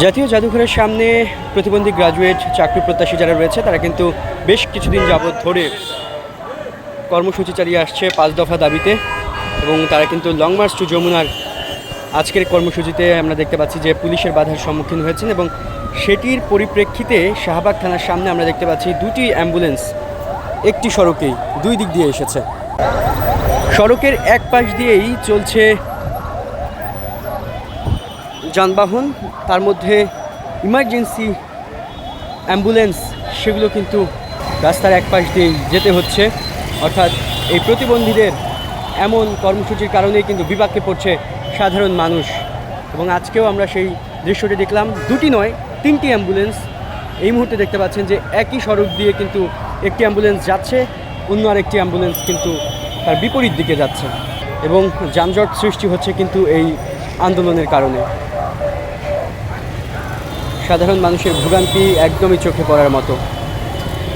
জাতীয় জাদুঘরের সামনে প্রতিবন্ধী গ্রাজুয়েট চাকরি প্রত্যাশী যারা রয়েছে তারা কিন্তু বেশ কিছুদিন যাবৎ ধরে কর্মসূচি চালিয়ে আসছে 5 দফা দাবিতে, এবং তারা কিন্তু লং মার্চ টু যমুনার আজকের কর্মসূচিতে আমরা দেখতে পাচ্ছি যে পুলিশের বাধার সম্মুখীন হয়েছেন, এবং সেটির পরিপ্রেক্ষিতে শাহবাগ থানার সামনে আমরা দেখতে পাচ্ছি দুটি অ্যাম্বুলেন্স একটি সড়কেই দুই দিক দিয়ে এসেছে। সড়কের এক পাশ দিয়েই চলছে যানবাহন, তার মধ্যে ইমার্জেন্সি অ্যাম্বুলেন্স সেগুলো কিন্তু রাস্তার এক পাশ দিয়েই যেতে হচ্ছে। অর্থাৎ এই প্রতিবন্ধীদের এমন কর্মসূচির কারণেই কিন্তু বিপাকে পড়ছে সাধারণ মানুষ। এবং আজকেও আমরা সেই দৃশ্যটি দেখলাম, দুটি নয় 3টি অ্যাম্বুলেন্স এই মুহূর্তে দেখতে পাচ্ছেন যে একই সড়ক দিয়ে কিন্তু একটি অ্যাম্বুলেন্স যাচ্ছে, অন্য আরেকটি অ্যাম্বুলেন্স কিন্তু তার বিপরীত দিকে যাচ্ছে, এবং যানজট সৃষ্টি হচ্ছে কিন্তু এই আন্দোলনের কারণে। সাধারণ মানুষের ভোগান্তি একদমই চোখে পড়ার মতো।